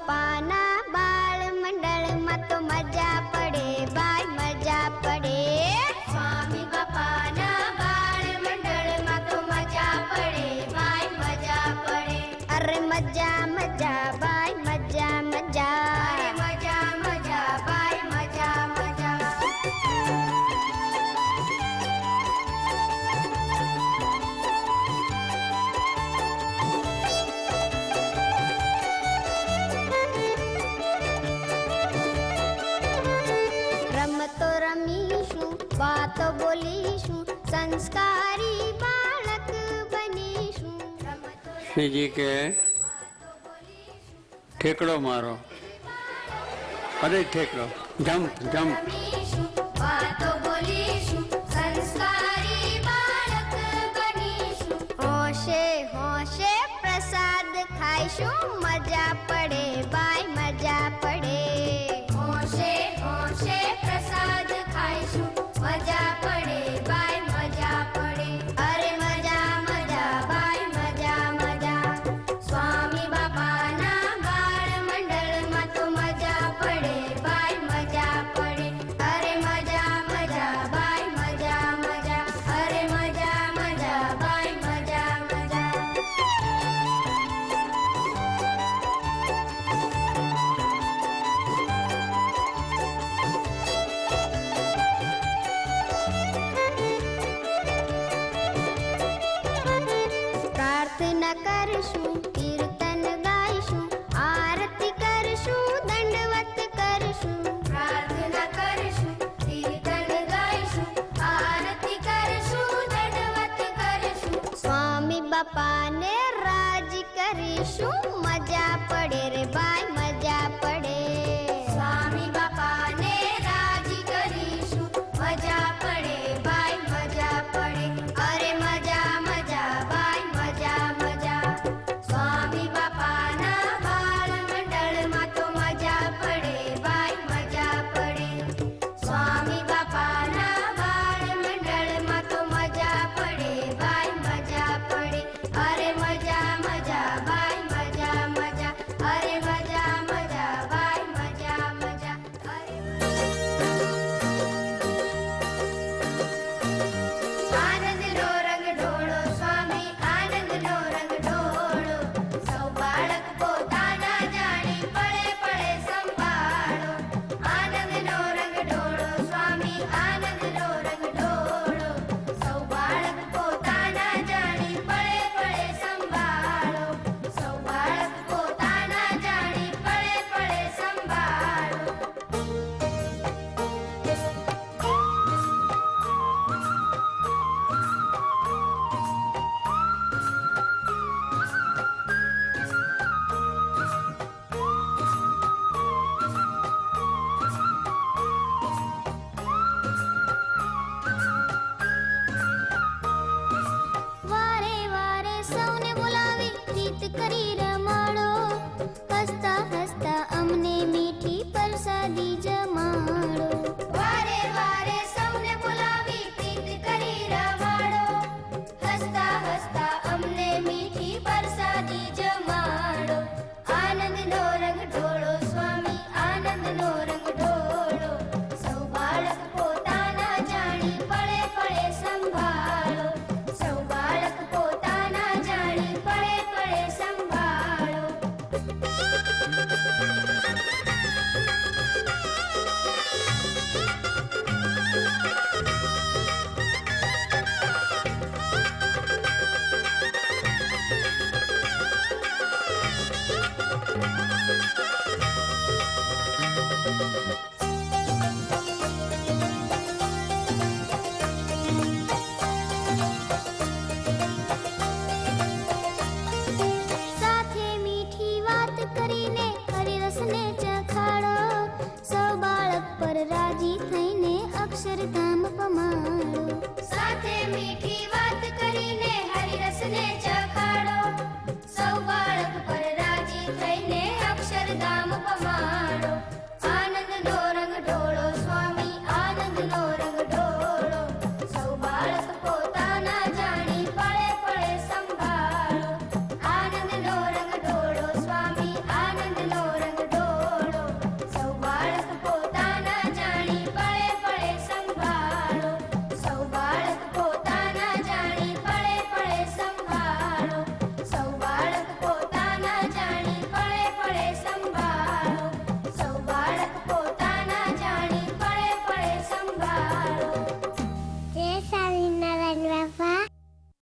બાપાના બાળ મંડળમાં તો મજા પડે ભાઈ મજા પડે. સ્વામી બાપાના બાળ મંડળમાં તો મજા પડે ભાઈ મજા પડે. અરે મજા મજા ભાઈ મજા મજા. અરે મજા મજા ભાઈ મજા મજા. રમતો રમીશું, વાતો બોલીશું, સંસ્કારી બાળક બનીશું. શ્રીજી કે ઠેકડો મારો, અરે ઠેકડો, જમ્પ જમ્પ. વાતો બોલીશું, સંસ્કારી બાળક બનીશું. હોશે હોશે પ્રસાદ ખાઈશું, મજા પડે ભાઈ મજા પડે. હોશે હોશે પ્રસાદ ખાઈશું, મજા પડે ભાઈ મજા પડે. અરે મજા મજા ભાઈ મજા મજા. સ્વામી બાપાના બાળ મંડળમાં તો મજા પડે ભાઈ મજા પડે. અરે મજા મજા ભાઈ મજા મજા. અરે મજા મજા ભાઈ મજા મજા. પ્રાર્થના કરશું, કીર્તન ગાઈશું, આરતી કરશું, દંડવત કરશું. પ્રાર્થના કરશું, કીર્તન ગાઈશું, આરતી કરશું, દંડવત કરશું. સ્વામી બાપાને રાજી કરીશું, મજા પડે રે ભાઈ મજા પડે. સ્વામી બાપાને રાજી કરીશું, મજા પડે ભાઈ મજા પડે. અરે મજા મજા ભાઈ મજા મજા. સ્વામી બાપાના બાળ મંડળમાં તો મજા પડે ભાઈ મજા પડે. સ્વામી બાપાના બાળ મંડળમાં તો મજા પડે ભાઈ મજા પડે. અરે મજા મજા ભાઈ મજા મજા. અરે મજા મજા ભાઈ મજા મજા. આનંદનો રંગ ઢોળો સ્વામી, આનંદનો રંગ ઢોળો. સૌ બાળક પોતાના જાણી પળે પળે સંભાળો. આનંદનો રંગ ઢોળો સ્વામી, આનંદનો રંગ ઢોળો. સૌ બાળક પોતાના જાણી પળે પળે સંભાળો. સૌ બાળક પોતાના જાણી પળે પળે સંભાળો. વારે વારે સૌને બોલાવી રીત કરી રમાડો. હસતા હસતા અમને મીઠી પરસાદી જમાડો. વારે વારે સૌને બોલાવી રીત કરી રમાડો. હસતા હસતા અમને મીઠી પરસાદી જમાડો. આનંદનો રંગ ઢોળો સ્વામી, આનંદનો રંગ ઢોળો. સૌ બાળક પોતાના જાણી પળે પળે સંભાળો. સૌ બાળક પોતાના જાણી પળે પળે સંભાળો. સાથે મીઠી વાત કરીને હરિરસને ચખાડો. સૌ બાળક પર રાજી થઈને અક્ષરધામ પમાડો. સાથે મીઠી વાત કરીને હરિરસને ચખાડો. સૌ બાળક પર રાજી થઈને અક્ષરધામ પમાડો.